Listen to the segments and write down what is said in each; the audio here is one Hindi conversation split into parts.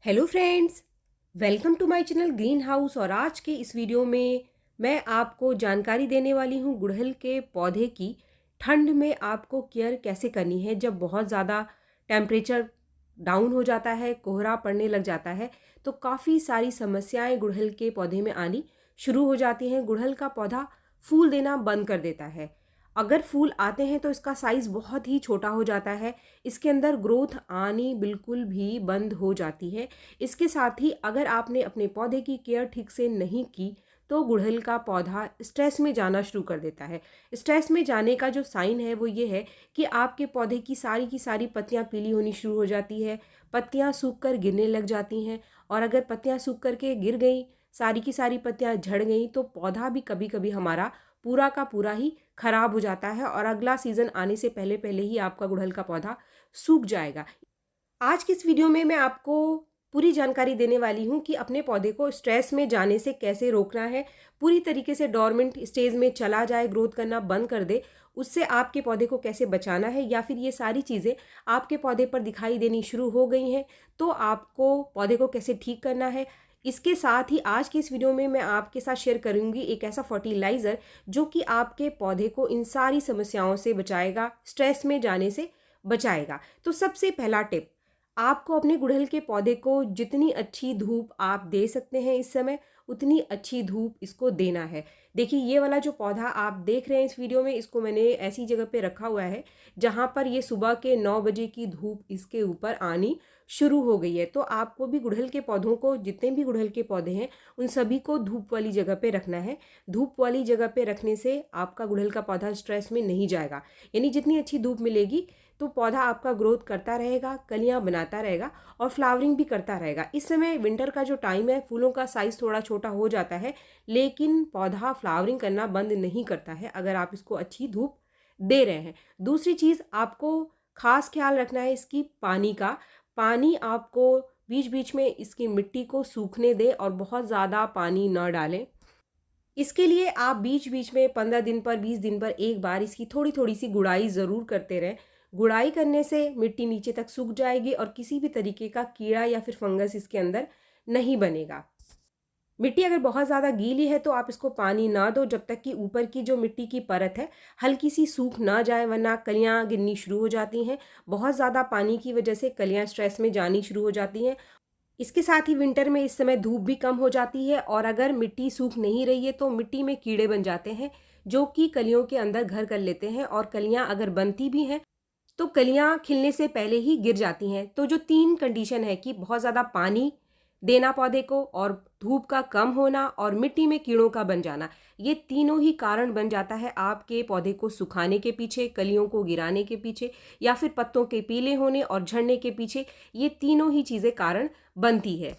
Hello friends, welcome to my channel Green House. और आज के इस वीडियो में मैं आपको जानकारी देने वाली हूँ गुड़हल के पौधे की ठंड में आपको केयर कैसे करनी है। जब बहुत ज़्यादा टेम्परेचर डाउन हो जाता है, कोहरा पड़ने लग जाता है, तो काफ़ी सारी समस्याएं गुड़हल के पौधे में आनी शुरू हो जाती हैं। गुड़हल का पौधा फूल देना बंद कर देता है। अगर फूल आते हैं तो इसका साइज़ बहुत ही छोटा हो जाता है। इसके अंदर ग्रोथ आनी बिल्कुल भी बंद हो जाती है। इसके साथ ही अगर आपने अपने पौधे की केयर ठीक से नहीं की तो गुड़हल का पौधा स्ट्रेस में जाना शुरू कर देता है। स्ट्रेस में जाने का जो साइन है वो ये है कि आपके पौधे की सारी पत्तियां पीली होनी शुरू हो जाती है, पत्तियां सूख कर गिरने लग जाती हैं। और अगर पत्तियां सूख करके गिर गई, सारी की सारी पत्तियां झड़ गई, तो पौधा भी कभी कभी हमारा पूरा का पूरा ही खराब हो जाता है और अगला सीजन आने से पहले पहले ही आपका गुड़हल का पौधा सूख जाएगा। आज की इस वीडियो में मैं आपको पूरी जानकारी देने वाली हूँ कि अपने पौधे को स्ट्रेस में जाने से कैसे रोकना है। पूरी तरीके से डोरमेंट स्टेज में चला जाए, ग्रोथ करना बंद कर दे, उससे आपके पौधे को कैसे बचाना है। या फिर ये सारी चीज़ें आपके पौधे पर दिखाई देनी शुरू हो गई हैं तो आपको पौधे को कैसे ठीक करना है। इसके साथ ही आज की इस वीडियो में मैं आपके साथ शेयर करूंगी एक ऐसा फर्टिलाइज़र जो कि आपके पौधे को इन सारी समस्याओं से बचाएगा, स्ट्रेस में जाने से बचाएगा। तो सबसे पहला टिप, आपको अपने गुड़हल के पौधे को जितनी अच्छी धूप आप दे सकते हैं इस समय, उतनी अच्छी धूप इसको देना है। देखिए, ये वाला जो पौधा आप देख रहे हैं इस वीडियो में, इसको मैंने ऐसी जगह पे रखा हुआ है जहाँ पर ये सुबह के 9 बजे की धूप इसके ऊपर आनी शुरू हो गई है। तो आपको भी गुड़हल के पौधों को, जितने भी गुड़हल के पौधे हैं, उन सभी को धूप वाली जगह पे रखना है। धूप वाली जगह पे रखने से आपका गुड़हल का पौधा स्ट्रेस में नहीं जाएगा। यानी जितनी अच्छी धूप मिलेगी तो पौधा आपका ग्रोथ करता रहेगा, कलियां बनाता रहेगा और फ्लावरिंग भी करता रहेगा। इस समय विंटर का जो टाइम है, फूलों का साइज थोड़ा छोटा हो जाता है, लेकिन पौधा फ्लावरिंग करना बंद नहीं करता है अगर आप इसको अच्छी धूप दे रहे हैं। दूसरी चीज़, आपको खास ख्याल रखना है इसकी पानी का। पानी आपको बीच बीच में इसकी मिट्टी को सूखने दें और बहुत ज़्यादा पानी न डालें। इसके लिए आप बीच बीच में 15 दिन पर, 20 दिन पर एक बार इसकी थोड़ी थोड़ी सी गुड़ाई ज़रूर करते रहें। गुड़ाई करने से मिट्टी नीचे तक सूख जाएगी और किसी भी तरीके का कीड़ा या फिर फंगस इसके अंदर नहीं बनेगा। मिट्टी अगर बहुत ज़्यादा गीली है तो आप इसको पानी ना दो जब तक कि ऊपर की जो मिट्टी की परत है हल्की सी सूख ना जाए, वरना कलियाँ गिरनी शुरू हो जाती हैं। बहुत ज़्यादा पानी की वजह से कलियाँ स्ट्रेस में जानी शुरू हो जाती हैं। इसके साथ ही विंटर में इस समय धूप भी कम हो जाती है और अगर मिट्टी सूख नहीं रही है तो मिट्टी में कीड़े बन जाते हैं जो कि कलियों के अंदर घर कर लेते हैं और कलियां अगर बनती भी हैं तो कलियां खिलने से पहले ही गिर जाती हैं। तो जो 3 कंडीशन है कि बहुत ज़्यादा पानी देना पौधे को, और धूप का कम होना, और मिट्टी में कीड़ों का बन जाना, ये तीनों ही कारण बन जाता है आपके पौधे को सुखाने के पीछे, कलियों को गिराने के पीछे, या फिर पत्तों के पीले होने और झड़ने के पीछे। ये तीनों ही चीज़ें कारण बनती है।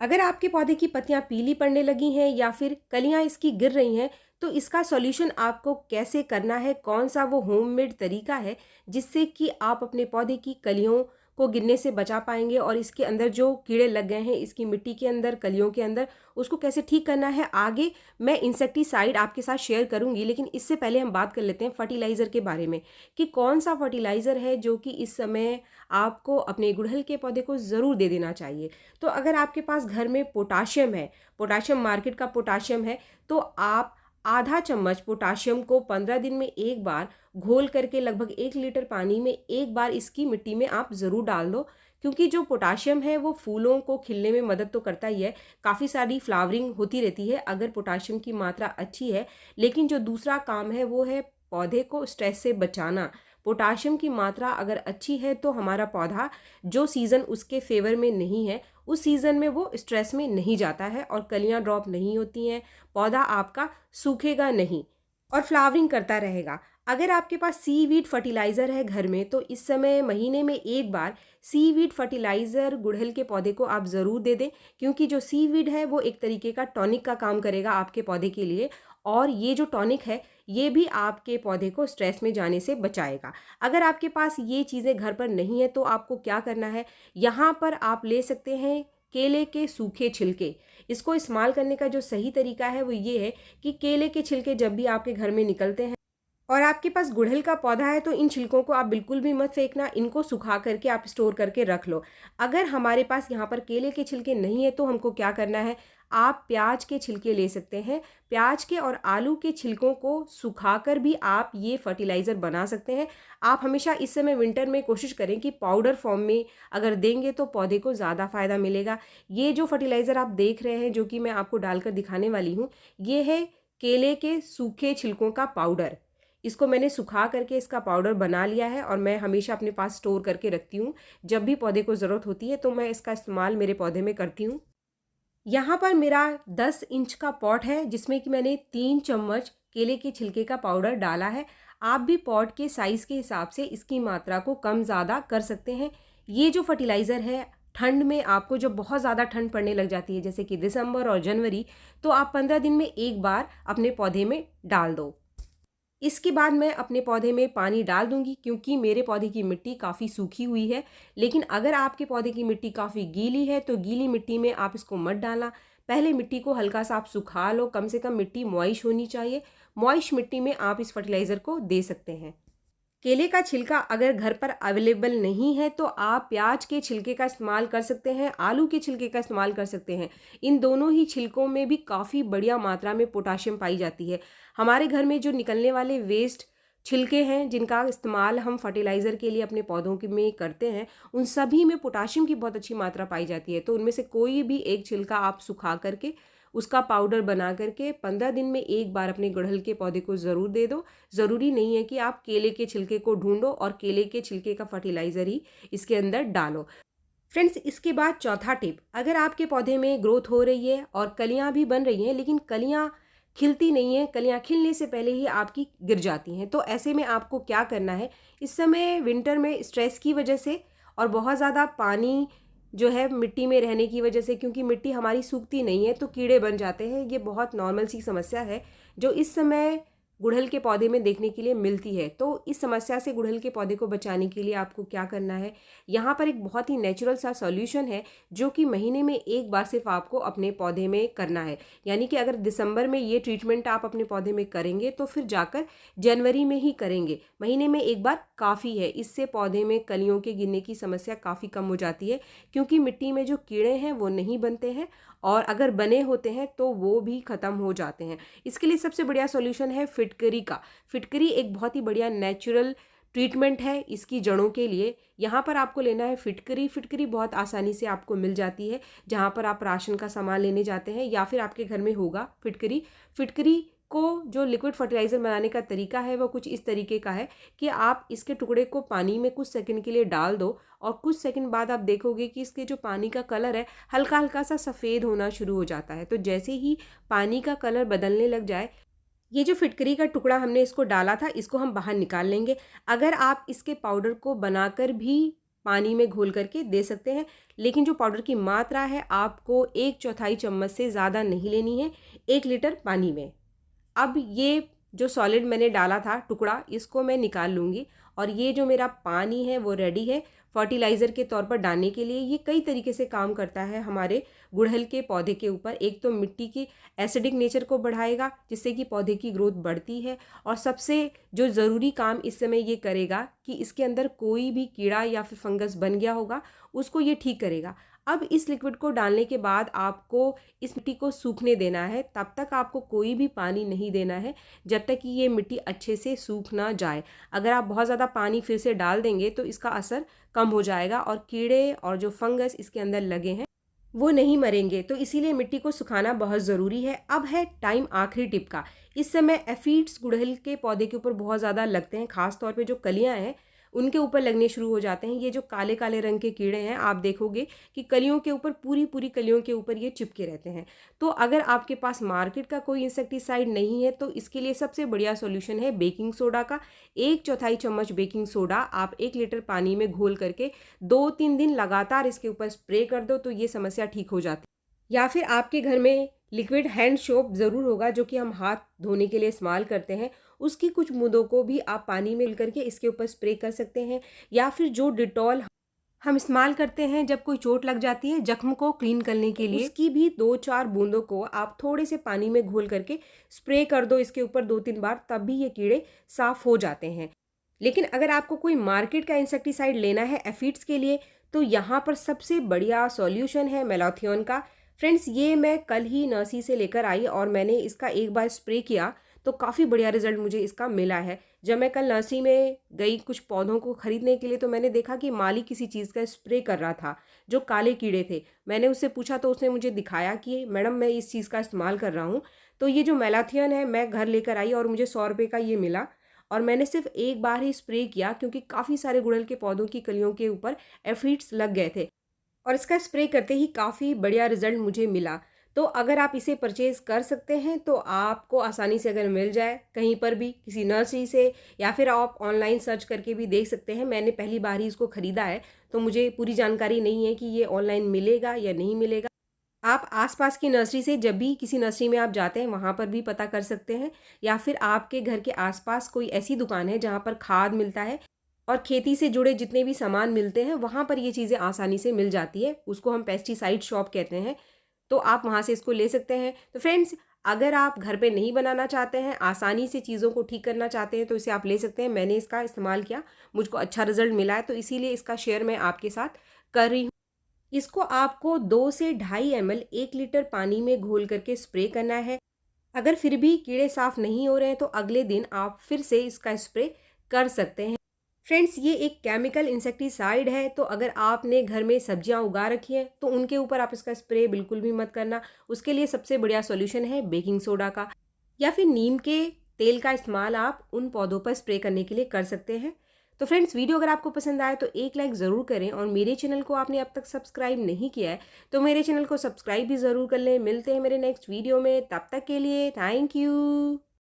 अगर आपके पौधे की पत्तियां पीली पड़ने लगी हैं या फिर कलियां इसकी गिर रही हैं, तो इसका सॉल्यूशन आपको कैसे करना है, कौन सा वो होममेड तरीका है जिससे कि आप अपने पौधे की कलियों को गिरने से बचा पाएंगे और इसके अंदर जो कीड़े लग गए हैं इसकी मिट्टी के अंदर, कलियों के अंदर, उसको कैसे ठीक करना है, आगे मैं इंसेक्टिसाइड आपके साथ शेयर करूंगी। लेकिन इससे पहले हम बात कर लेते हैं फर्टिलाइज़र के बारे में कि कौन सा फर्टिलाइज़र है जो कि इस समय आपको अपने गुड़हल के पौधे को ज़रूर दे देना चाहिए। तो अगर आपके पास घर में पोटाशियम है, पोटाशियम मार्केट का पोटाशियम है, तो आप आधा चम्मच पोटाशियम को 15 दिन में एक बार घोल करके लगभग 1 लीटर पानी में एक बार इसकी मिट्टी में आप ज़रूर डाल दो। क्योंकि जो पोटाशियम है वो फूलों को खिलने में मदद तो करता ही है, काफ़ी सारी फ्लावरिंग होती रहती है अगर पोटाशियम की मात्रा अच्छी है। लेकिन जो दूसरा काम है वो है पौधे को स्ट्रेस से बचाना। पोटाशियम की मात्रा अगर अच्छी है तो हमारा पौधा जो सीज़न उसके फेवर में नहीं है, उस सीज़न में वो स्ट्रेस में नहीं जाता है और कलियां ड्रॉप नहीं होती हैं, पौधा आपका सूखेगा नहीं और फ्लावरिंग करता रहेगा। अगर आपके पास सीवीड फर्टिलाइज़र है घर में तो इस समय महीने में एक बार सीवीड फर्टिलाइज़र गुड़हल के पौधे को आप ज़रूर दे दें। क्योंकि जो सीवीड है वो एक तरीके का टॉनिक का काम करेगा आपके पौधे के लिए, और ये जो टॉनिक है ये भी आपके पौधे को स्ट्रेस में जाने से बचाएगा। अगर आपके पास ये चीज़ें घर पर नहीं है तो आपको क्या करना है, यहाँ पर आप ले सकते हैं केले के सूखे छिलके। इसको इस्तेमाल करने का जो सही तरीका है वो ये है कि केले के छिलके जब भी आपके घर में निकलते हैं और आपके पास गुड़हल का पौधा है तो इन छिलकों को आप बिल्कुल भी मत फेंकना, इनको सुखा करके आप स्टोर करके रख लो। अगर हमारे पास यहाँ पर केले के छिलके नहीं है तो हमको क्या करना है, आप प्याज के छिलके ले सकते हैं। प्याज के और आलू के छिलकों को सुखाकर भी आप ये फर्टिलाइज़र बना सकते हैं। आप हमेशा इस समय विंटर में कोशिश करें कि पाउडर फॉर्म में अगर देंगे तो पौधे को ज़्यादा फ़ायदा मिलेगा। ये जो फर्टिलाइज़र आप देख रहे हैं, जो कि मैं आपको डालकर दिखाने वाली हूँ, ये है केले के सूखे छिलकों का पाउडर। इसको मैंने सुखा करके इसका पाउडर बना लिया है और मैं हमेशा अपने पास स्टोर करके रखती हूँ। जब भी पौधे को ज़रूरत होती है तो मैं इसका इस्तेमाल मेरे पौधे में करती हूँ। यहाँ पर मेरा 10 इंच का पॉट है जिसमें कि मैंने 3 चम्मच केले के छिलके का पाउडर डाला है। आप भी पॉट के साइज़ के हिसाब से इसकी मात्रा को कम ज़्यादा कर सकते हैं। ये जो फर्टिलाइज़र है, ठंड में आपको जब बहुत ज़्यादा ठंड पड़ने लग जाती है, जैसे कि दिसंबर और जनवरी, तो आप 15 दिन में एक बार अपने पौधे में डाल दो। इसके बाद मैं अपने पौधे में पानी डाल दूंगी, क्योंकि मेरे पौधे की मिट्टी काफ़ी सूखी हुई है। लेकिन अगर आपके पौधे की मिट्टी काफ़ी गीली है तो गीली मिट्टी में आप इसको मत डालना। पहले मिट्टी को हल्का सा आप सुखा लो, कम से कम मिट्टी मॉइश होनी चाहिए। मॉइश मिट्टी में आप इस फर्टिलाइज़र को दे सकते हैं। केले का छिलका अगर घर पर अवेलेबल नहीं है तो आप प्याज के छिलके का इस्तेमाल कर सकते हैं, आलू के छिलके का इस्तेमाल कर सकते हैं। इन दोनों ही छिलकों में भी काफ़ी बढ़िया मात्रा में पोटाशियम पाई जाती है। हमारे घर में जो निकलने वाले वेस्ट छिलके हैं जिनका इस्तेमाल हम फर्टिलाइज़र के लिए अपने पौधों के में करते हैं, उन सभी में पोटाशियम की बहुत अच्छी मात्रा पाई जाती है। तो उनमें से कोई भी एक छिलका आप सुखा करके उसका पाउडर बना करके 15 दिन में एक बार अपने गुड़हल के पौधे को ज़रूर दे दो। ज़रूरी नहीं है कि आप केले के छिलके को ढूंढो और केले के छिलके का फर्टिलाइज़र ही इसके अंदर डालो। फ्रेंड्स, इसके बाद चौथा टिप, अगर आपके पौधे में ग्रोथ हो रही है और कलियां भी बन रही हैं लेकिन कलियां खिलती नहीं है, कलियां खिलने से पहले ही आपकी गिर जाती हैं, तो ऐसे में आपको क्या करना है, इस समय विंटर में स्ट्रेस की वजह से और बहुत ज़्यादा पानी जो है मिट्टी में रहने की वजह से, क्योंकि मिट्टी हमारी सूखती नहीं है तो कीड़े बन जाते हैं। ये बहुत नॉर्मल सी समस्या है जो इस समय गुड़हल के पौधे में देखने के लिए मिलती है। तो इस समस्या से गुड़हल के पौधे को बचाने के लिए आपको क्या करना है, यहाँ पर एक बहुत ही नेचुरल सा सॉल्यूशन है जो कि महीने में एक बार सिर्फ आपको अपने पौधे में करना है। यानी कि अगर दिसंबर में ये ट्रीटमेंट आप अपने पौधे में करेंगे तो फिर जाकर जनवरी में ही करेंगे। महीने में एक बार काफ़ी है, इससे पौधे में कलियों के गिरने की समस्या काफ़ी कम हो जाती है, क्योंकि मिट्टी में जो कीड़े हैं वो नहीं बनते हैं और अगर बने होते हैं तो वो भी ख़त्म हो जाते हैं। इसके लिए सबसे बढ़िया सॉल्यूशन है फिटकरी का। फिटकरी एक बहुत ही बढ़िया नेचुरल ट्रीटमेंट है इसकी जड़ों के लिए। यहाँ पर आपको लेना है फिटकरी। फिटकरी बहुत आसानी से आपको मिल जाती है, जहाँ पर आप राशन का सामान लेने जाते हैं या फिर आपके घर में होगा फिटकरी। फिटकरी को जो लिक्विड फर्टिलाइज़र बनाने का तरीका है वो कुछ इस तरीके का है कि आप इसके टुकड़े को पानी में कुछ सेकंड के लिए डाल दो और कुछ सेकंड बाद आप देखोगे कि इसके जो पानी का कलर है हल्का हल्का सा सफ़ेद होना शुरू हो जाता है। तो जैसे ही पानी का कलर बदलने लग जाए, ये जो फिटकरी का टुकड़ा हमने इसको डाला था इसको हम बाहर निकाल लेंगे। अगर आप इसके पाउडर को बनाकर भी पानी में घोल करके दे सकते हैं, लेकिन जो पाउडर की मात्रा है आपको 1/4 चम्मच से ज़्यादा नहीं लेनी है 1 लीटर पानी में। अब ये जो सॉलिड मैंने डाला था टुकड़ा, इसको मैं निकाल लूँगी और ये जो मेरा पानी है वो रेडी है फर्टिलाइज़र के तौर पर डालने के लिए। ये कई तरीके से काम करता है हमारे गुड़हल के पौधे के ऊपर। एक तो मिट्टी की एसिडिक नेचर को बढ़ाएगा जिससे कि पौधे की ग्रोथ बढ़ती है, और सबसे जो ज़रूरी काम इस समय ये करेगा कि इसके अंदर कोई भी कीड़ा या फिर फंगस बन गया होगा उसको ये ठीक करेगा। अब इस लिक्विड को डालने के बाद आपको इस मिट्टी को सूखने देना है। तब तक आपको कोई भी पानी नहीं देना है जब तक कि ये मिट्टी अच्छे से सूख ना जाए। अगर आप बहुत ज़्यादा पानी फिर से डाल देंगे तो इसका असर कम हो जाएगा और कीड़े और जो फंगस इसके अंदर लगे हैं वो नहीं मरेंगे। तो इसीलिए मिट्टी को सुखाना बहुत ज़रूरी है। अब है टाइम आखिरी टिप का। इस समय एफिड्स गुड़हल के पौधे के ऊपर बहुत ज़्यादा लगते हैं, खास तौर पे जो कलियां हैं उनके ऊपर लगने शुरू हो जाते हैं। ये जो काले काले रंग के कीड़े हैं आप देखोगे कि कलियों के ऊपर, पूरी पूरी कलियों के ऊपर ये चिपके रहते हैं। तो अगर आपके पास मार्केट का कोई इंसेक्टिसाइड नहीं है तो इसके लिए सबसे बढ़िया सॉल्यूशन है बेकिंग सोडा का। 1/4 चम्मच बेकिंग सोडा आप 1 लीटर पानी में घोल करके 2-3 दिन लगातार इसके ऊपर स्प्रे कर दो तो ये समस्या ठीक हो जाती है। या फिर आपके घर में लिक्विड हैंड सोप ज़रूर होगा जो कि हम हाथ धोने के लिए इस्तेमाल करते हैं, उसकी कुछ बूंदों को भी आप पानी में मिल करके इसके ऊपर स्प्रे कर सकते हैं। या फिर जो डिटॉल हम इस्तेमाल करते हैं जब कोई चोट लग जाती है जख्म को क्लीन करने के लिए। उसकी भी 2-4 बूंदों को आप थोड़े से पानी में घोल करके स्प्रे कर दो इसके ऊपर 2-3 बार, तब भी ये कीड़े साफ़ हो जाते हैं। लेकिन अगर आपको कोई मार्केट का इंसेक्टिसाइड लेना है एफिड्स के लिए, तो यहाँ पर सबसे बढ़िया सॉल्यूशन है मेलाथियोन का। फ्रेंड्स, ये मैं कल ही नर्सरी से लेकर आई और मैंने इसका एक बार स्प्रे किया तो काफ़ी बढ़िया रिजल्ट मुझे इसका मिला है। जब मैं कल नर्सरी में गई कुछ पौधों को खरीदने के लिए, तो मैंने देखा कि माली किसी चीज़ का स्प्रे कर रहा था जो काले कीड़े थे। मैंने उससे पूछा तो उसने मुझे दिखाया कि मैडम मैं इस चीज़ का इस्तेमाल कर रहा हूँ। तो ये जो मेलाथियन है मैं घर लेकर आई और मुझे 100 रुपये का ये मिला और मैंने सिर्फ एक बार ही स्प्रे किया क्योंकि काफ़ी सारे गुड़हल के पौधों की कलियों के ऊपर एफिड्स लग गए थे और इसका स्प्रे करते ही काफ़ी बढ़िया रिजल्ट मुझे मिला। तो अगर आप इसे परचेज़ कर सकते हैं तो आपको आसानी से अगर मिल जाए कहीं पर भी किसी नर्सरी से, या फिर आप ऑनलाइन सर्च करके भी देख सकते हैं। मैंने पहली बार ही इसको ख़रीदा है तो मुझे पूरी जानकारी नहीं है कि ये ऑनलाइन मिलेगा या नहीं मिलेगा। आप आस-पास की नर्सरी से, जब भी किसी नर्सरी में आप जाते हैं वहाँ पर भी पता कर सकते हैं, या फिर आपके घर के आस-पास कोई ऐसी दुकान है जहाँ पर खाद मिलता है और खेती से जुड़े जितने भी सामान मिलते हैं वहाँ पर ये चीज़ें आसानी से मिल जाती है। उसको हम पेस्टिसाइड शॉप कहते हैं, तो आप वहाँ से इसको ले सकते हैं। तो फ्रेंड्स, अगर आप घर पे नहीं बनाना चाहते हैं, आसानी से चीज़ों को ठीक करना चाहते हैं, तो इसे आप ले सकते हैं। मैंने इसका इस्तेमाल किया, मुझको अच्छा रिज़ल्ट मिला है, तो इसीलिए इसका शेयर मैं आपके साथ कर रही हूँ। इसको आपको 2 से ढाई एमएल 1 लीटर पानी में घोल करके स्प्रे करना है। अगर फिर भी कीड़े साफ़ नहीं हो रहे हैं तो अगले दिन आप फिर से इसका स्प्रे कर सकते हैं। फ्रेंड्स, ये एक केमिकल इंसेक्टिसाइड है, तो अगर आपने घर में सब्जियां उगा रखी हैं तो उनके ऊपर आप इसका स्प्रे बिल्कुल भी मत करना। उसके लिए सबसे बढ़िया सॉल्यूशन है बेकिंग सोडा का, या फिर नीम के तेल का इस्तेमाल आप उन पौधों पर स्प्रे करने के लिए कर सकते हैं। तो फ्रेंड्स, वीडियो अगर आपको पसंद आए तो एक लाइक ज़रूर करें, और मेरे चैनल को आपने अब तक सब्सक्राइब नहीं किया है तो मेरे चैनल को सब्सक्राइब भी ज़रूर कर लें। मिलते हैं मेरे नेक्स्ट वीडियो में, तब तक के लिए थैंक यू।